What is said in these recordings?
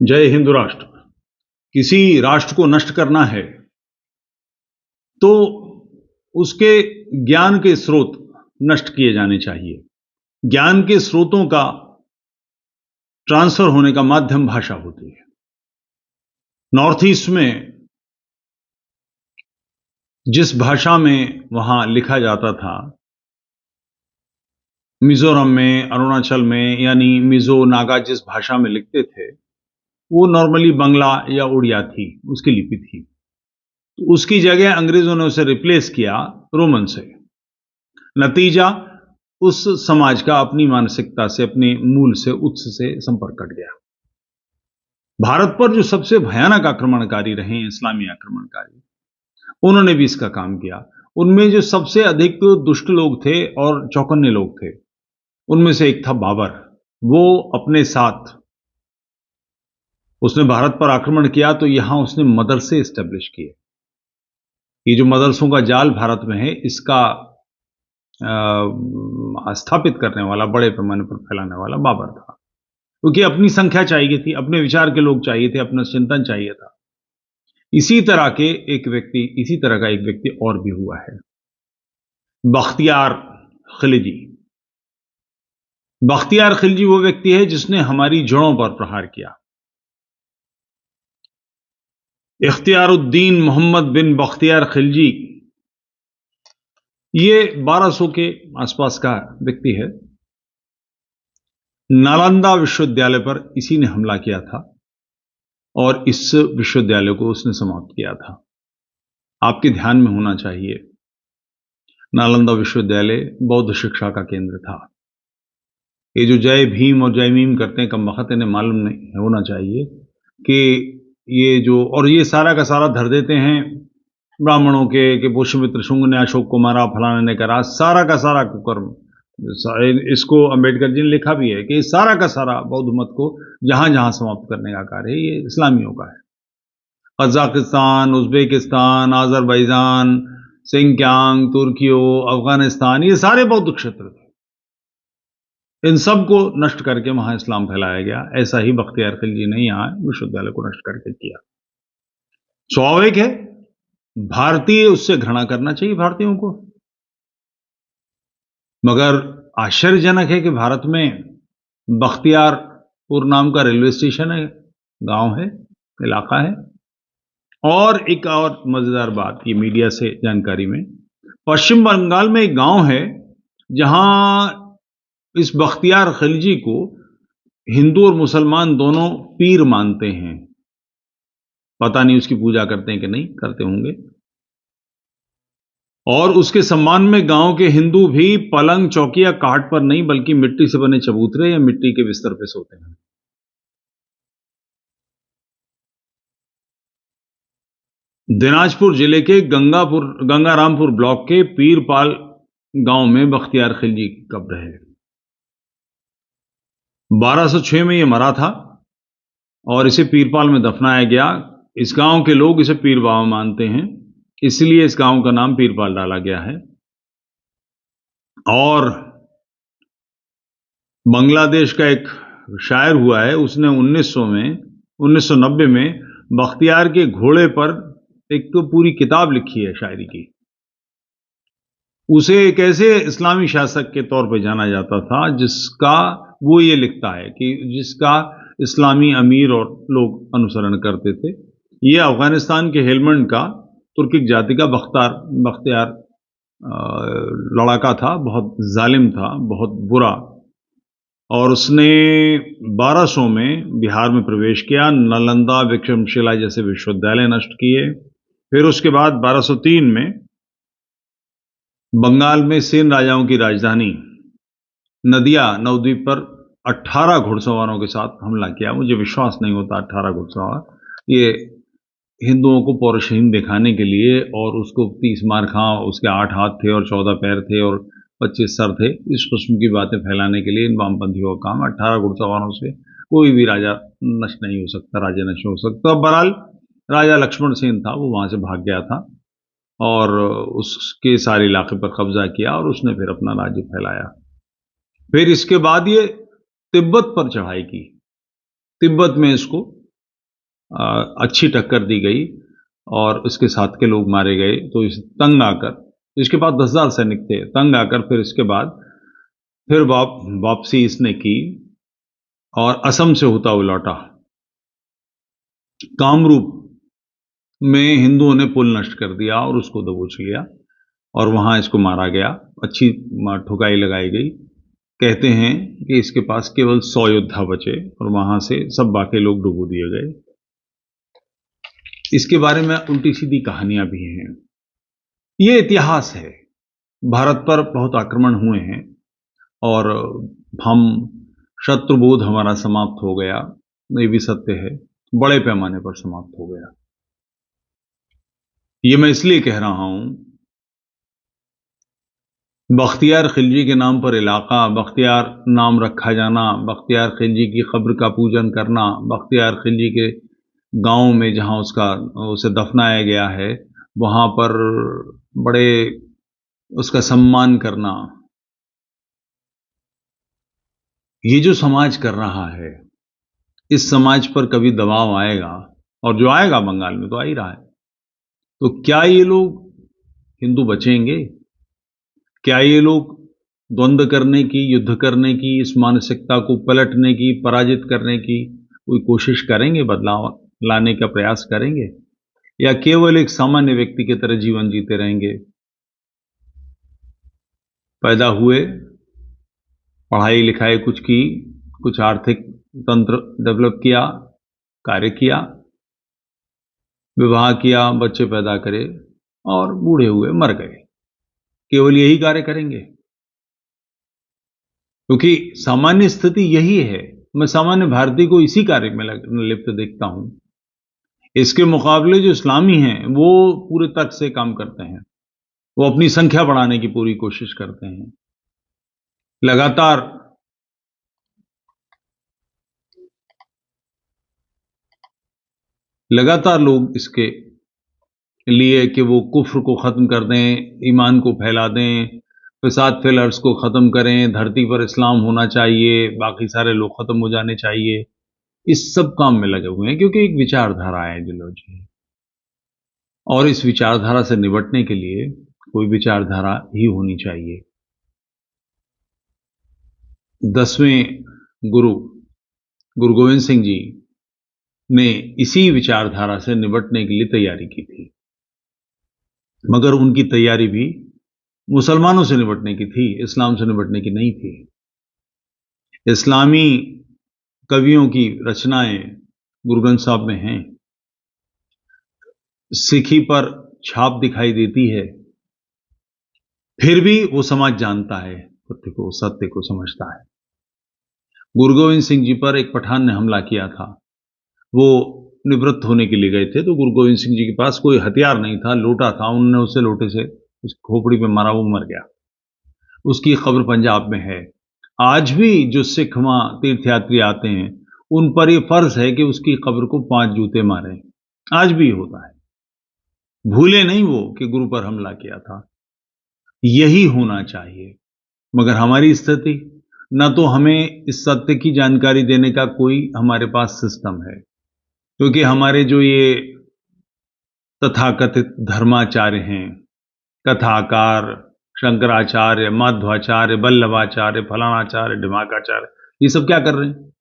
जय हिंद राष्ट्र। किसी राष्ट्र को नष्ट करना है तो उसके ज्ञान के स्रोत नष्ट किए जाने चाहिए। ज्ञान के स्रोतों का ट्रांसफर होने का माध्यम भाषा होती है। नॉर्थ ईस्ट में जिस भाषा में वहां लिखा जाता था, मिजोरम में, अरुणाचल में, यानी मिजो नागा जिस भाषा में लिखते थे, वो नॉर्मली बंगला या उड़िया थी, उसकी लिपि थी। तो उसकी जगह अंग्रेजों ने उसे रिप्लेस किया रोमन से। नतीजा, उस समाज का अपनी मानसिकता से, अपने मूल से, उत्स से संपर्क कट गया। भारत पर जो सबसे भयानक आक्रमणकारी रहे हैं, इस्लामी आक्रमणकारी, उन्होंने भी इसका काम किया। उनमें जो सबसे अधिक दुष्ट लोग थे और चौकन्ने लोग थे, उनमें से एक था बाबर। वो अपने साथ, उसने भारत पर आक्रमण किया तो यहां उसने मदरसे एस्टेब्लिश किए। ये जो मदरसों का जाल भारत में है, इसका स्थापित करने वाला, बड़े पैमाने पर फैलाने वाला बाबर था, क्योंकि अपनी संख्या चाहिए थी, अपने विचार के लोग चाहिए थे, अपना चिंतन चाहिए था। इसी तरह का एक व्यक्ति और भी हुआ है, बख्तियार खिलजी। बख्तियार खिलजी वो व्यक्ति है जिसने हमारी जड़ों पर प्रहार किया। इख्तियारुद्दीन मोहम्मद बिन बख्तियार खिलजी, ये 1200 के आसपास का व्यक्ति है। नालंदा विश्वविद्यालय पर इसी ने हमला किया था और इस विश्वविद्यालय को उसने समाप्त किया था। आपके ध्यान में होना चाहिए, नालंदा विश्वविद्यालय बौद्ध शिक्षा का केंद्र था। ये जो जय भीम और जय मीम करते हैं, कम वक्त इन्हें मालूम नहीं होना चाहिए कि ये जो, और ये सारा का सारा धर देते हैं ब्राह्मणों के पुष्यमित्र शुंग ने अशोक को मारा, फलाने ने करा, सारा का सारा कुकर्म। इसको अंबेडकर जी ने लिखा भी है कि सारा का सारा बौद्ध मत को जहां जहां समाप्त करने का कार्य है, ये इस्लामियों का है। कजाकिस्तान, उज्बेकिस्तान, अजरबैजान, सिंकियांग, तुर्कियो, अफगानिस्तान, ये सारे बौद्ध क्षेत्र थे। इन सब को नष्ट करके वहां इस्लाम फैलाया गया। ऐसा ही बख्तियार खिलजी ने यहां विश्वविद्यालय को नष्ट करके किया। स्वाभाविक है, भारतीय उससे घृणा करना चाहिए भारतीयों को, मगर आश्चर्यजनक है कि भारत में बख्तियारपुर नाम का रेलवे स्टेशन है, गांव है, इलाका है। और एक और मजेदार बात, ये मीडिया से जानकारी में, पश्चिम बंगाल में एक गांव है जहां इस बख्तियार खिलजी को हिंदू और मुसलमान दोनों पीर मानते हैं। पता नहीं उसकी पूजा करते हैं कि नहीं करते होंगे। और उसके सम्मान में गांव के हिंदू भी पलंग, चौकी या काट पर नहीं, बल्कि मिट्टी से बने चबूतरे या मिट्टी के बिस्तर पे सोते हैं। दिनाजपुर जिले के गंगारामपुर ब्लॉक के पीरपाल गांव में बख्तियार खिलजी की कब्र है। 1206 में यह मरा था और इसे पीरपाल में दफनाया गया। इस गांव के लोग इसे पीर बाबा मानते हैं, इसलिए इस गांव का नाम पीरपाल डाला गया है। और बांग्लादेश का एक शायर हुआ है, उसने 1990 में बख्तियार के घोड़े पर एक तो पूरी किताब लिखी है शायरी की। उसे एक ऐसे इस्लामी शासक के तौर पर जाना जाता था जिसका, वो ये लिखता है कि जिसका इस्लामी अमीर और लोग अनुसरण करते थे। ये अफगानिस्तान के हेलमंड का तुर्किक जाति का बख्तियार लड़ाका था, बहुत जालिम था, बहुत बुरा। और उसने 1200 में बिहार में प्रवेश किया, नालंदा, विक्रमशिला जैसे विश्वविद्यालय नष्ट किए। फिर उसके बाद 1203 में बंगाल में सेन राजाओं की राजधानी नदिया नवद्वीप पर 18 घुड़सवारों के साथ हमला किया। मुझे विश्वास नहीं होता 18 घुड़सवार, ये हिंदुओं को पौरुषहीन दिखाने के लिए, और उसको 30 मार खा, उसके 8 हाथ थे और 14 पैर थे और 25 सर थे, इस किस्म की बातें फैलाने के लिए इन वामपंथियों का काम। 18 घुड़सवारों से कोई भी राजा नष्ट नहीं हो सकता, राजा नष्ट हो सकता। बहरहाल राजा लक्ष्मण सेन था, वो वहां से भाग गया था और उसके सारे इलाके पर कब्जा किया और उसने फिर अपना राज्य फैलाया। फिर इसके बाद ये तिब्बत पर चढ़ाई की। तिब्बत में इसको अच्छी टक्कर दी गई और उसके साथ के लोग मारे गए। तो इस तंग आकर, इसके पास 10,000 सैनिक थे, तंग आकर फिर इसके बाद फिर वापसी इसने की और असम से होता हुआ लौटा। कामरूप में हिंदुओं ने पुल नष्ट कर दिया और उसको दबोच लिया और वहां इसको मारा गया। अच्छी ठुकाई लगाई गई। कहते हैं कि इसके पास केवल 100 योद्धा बचे और वहां से सब बाकी लोग डुबो दिए गए। इसके बारे में उल्टी सीधी कहानियां भी हैं। ये इतिहास है। भारत पर बहुत आक्रमण हुए हैं और हम शत्रुबोध हमारा समाप्त हो गया, ये भी सत्य है, बड़े पैमाने पर समाप्त हो गया। ये मैं इसलिए कह रहा हूं, बख्तियार खिलजी के नाम पर इलाका, बख्तियार नाम रखा जाना, बख्तियार खिलजी की कब्र का पूजन करना, बख्तियार खिलजी के गांव में जहां उसे दफनाया गया है वहां पर बड़े उसका सम्मान करना, ये जो समाज कर रहा है, इस समाज पर कभी दबाव आएगा और जो आएगा बंगाल में तो आ ही रहा है। तो क्या ये लोग हिंदू बचेंगे? क्या ये लोग द्वंद्व करने की, युद्ध करने की, इस मानसिकता को पलटने की, पराजित करने की कोई कोशिश करेंगे, बदलाव लाने का प्रयास करेंगे, या केवल एक सामान्य व्यक्ति की तरह जीवन जीते रहेंगे? पैदा हुए, पढ़ाई लिखाई कुछ की, कुछ आर्थिक तंत्र डेवलप किया, कार्य किया, विवाह किया, बच्चे पैदा करे और बूढ़े हुए मर गए, केवल यही कार्य करेंगे? क्योंकि सामान्य स्थिति यही है। मैं सामान्य भारतीय को इसी कार्य में लिप्त देखता हूं। इसके मुकाबले जो इस्लामी हैं वो पूरे तर्क से काम करते हैं, वो अपनी संख्या बढ़ाने की पूरी कोशिश करते हैं। लगातार लोग इसके लिए कि वो कुफ्र को खत्म कर दें, ईमान को फैला दें, फसाद फेलर्स को खत्म करें, धरती पर इस्लाम होना चाहिए, बाकी सारे लोग खत्म हो जाने चाहिए, इस सब काम में लगे हुए हैं। क्योंकि एक विचारधारा है आइडियोलॉजी, और इस विचारधारा से निपटने के लिए कोई विचारधारा ही होनी चाहिए। 10वें गुरु गोविंद सिंह जी ने इसी विचारधारा से निपटने के लिए तैयारी की थी, मगर उनकी तैयारी भी मुसलमानों से निपटने की थी, इस्लाम से निपटने की नहीं थी। इस्लामी कवियों की रचनाएं गुरु ग्रंथ साहब में हैं, सिखी पर छाप दिखाई देती है, फिर भी वो समाज जानता है, सत्य को समझता है। गुरु गोविंद सिंह जी पर एक पठान ने हमला किया था, वो निवृत्त होने के लिए गए थे, तो गुरु गोविंद सिंह जी के पास कोई हथियार नहीं था, लोटा था, उन्होंने उसे लोटे से उस खोपड़ी पे मारा, वो मर गया। उसकी खबर पंजाब में है। आज भी जो सिख वहां तीर्थयात्री आते हैं उन पर यह फर्ज है कि उसकी कब्र को 5 जूते मारें। आज भी होता है, भूले नहीं वो कि गुरु पर हमला किया था। यही होना चाहिए, मगर हमारी स्थिति, न तो हमें इस सत्य की जानकारी देने का कोई हमारे पास सिस्टम है, क्योंकि हमारे जो ये तथाकथित धर्माचार्य हैं, कथाकार, शंकराचार्य, माध्वाचार्य, वल्लभाचार्य, फलानाचार्य, ढिमाकाचार्य, ये सब क्या कर रहे हैं?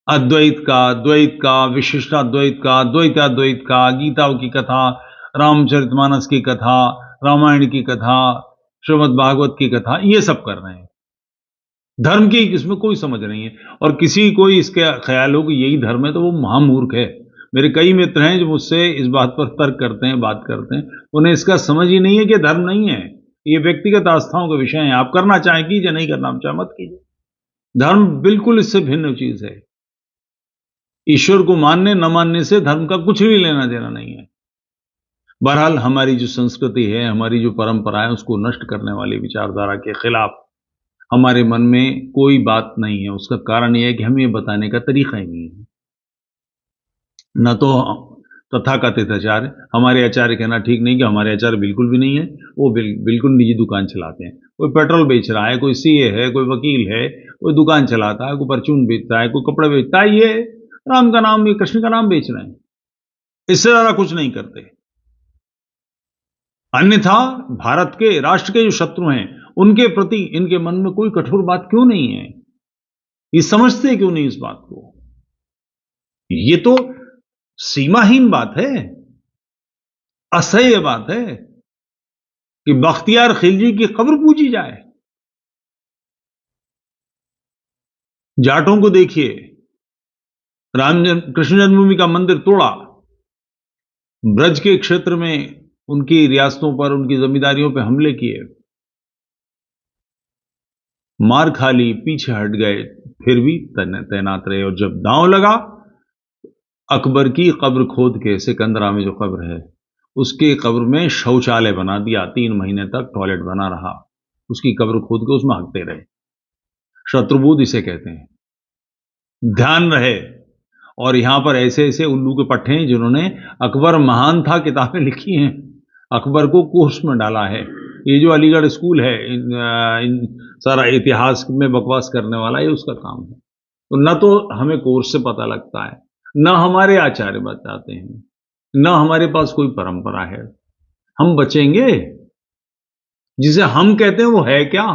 अद्वैत का, द्वैत का, विशिष्टाद्वैत का, द्वैताद्वैत का, गीता की कथा, रामचरितमानस की कथा, रामायण की कथा, श्रीमद् भागवत की कथा, ये सब कर रहे हैं। धर्म की इसमें कोई समझ नहीं है, और किसी को इसके ख्याल हो कि यही धर्म है तो वो महामूर्ख है। मेरे कई मित्र हैं जो मुझसे इस बात पर तर्क करते हैं, बात करते हैं, उन्हें इसका समझ ही नहीं है कि धर्म नहीं है, ये व्यक्तिगत आस्थाओं का विषय है। आप करना चाहें कीजिए, नहीं करना चाहे मत कीजिए। धर्म बिल्कुल इससे भिन्न चीज है। ईश्वर को मानने न मानने से धर्म का कुछ भी लेना देना नहीं है। बहरहाल हमारी जो संस्कृति है, हमारी जो परंपरा है, उसको नष्ट करने वाली विचारधारा के खिलाफ हमारे मन में कोई बात नहीं है। उसका कारण यह है कि हमें ये बताने का तरीका ही नहीं है। न तो तथाकथित आचार्य, हमारे आचार्य कहना ठीक नहीं कि हमारे आचार्य बिल्कुल भी नहीं है, वो बिल्कुल निजी दुकान चलाते हैं। कोई पेट्रोल बेच रहा है, कोई सीए है, कोई वकील है, कोई दुकान चलाता है, कोई परचून बेचता है, कोई कपड़े बेचता है, ये राम का नाम, ये कृष्ण का नाम बेच रहे हैं, इससे ज्यादा कुछ नहीं करते। अन्यथा भारत के, राष्ट्र के जो शत्रु हैं, उनके प्रति इनके मन में कोई कठोर बात क्यों नहीं है? ये समझते क्यों नहीं इस बात को? ये तो सीमाहीन बात है, असह्य बात है कि बख्तियार खिलजी की कब्र पूजी जाए। जाटों को देखिए, कृष्ण जन्मभूमि का मंदिर तोड़ा, ब्रज के क्षेत्र में उनकी रियासतों पर, उनकी जमींदारियों पर हमले किए, मार खा ली, पीछे हट गए, फिर भी तैनात रहे। और जब दांव लगा, अकबर की कब्र खोद के, सिकंदरा में जो कब्र है, उसके कब्र में शौचालय बना दिया, 3 महीने तक टॉयलेट बना रहा, उसकी कब्र खोद के उसमें हकते रहे। शत्रुबोध इसे कहते हैं, ध्यान रहे। और यहां पर ऐसे ऐसे उल्लू के पट्टे हैं जिन्होंने अकबर महान था किताबें लिखी हैं, अकबर को कोर्स में डाला है। ये जो अलीगढ़ स्कूल है, इन सारा इतिहास में बकवास करने वाला, ये उसका काम है। तो न तो हमें कोर्स से पता लगता है, न हमारे आचार्य बताते हैं, न हमारे पास कोई परंपरा है। हम बचेंगे? जिसे हम कहते हैं वो है क्या?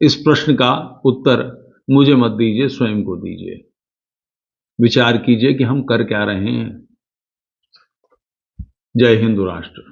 इस प्रश्न का उत्तर मुझे मत दीजिए, स्वयं को दीजिए। विचार कीजिए कि हम कर क्या रहे हैं। जय हिंद राष्ट्र।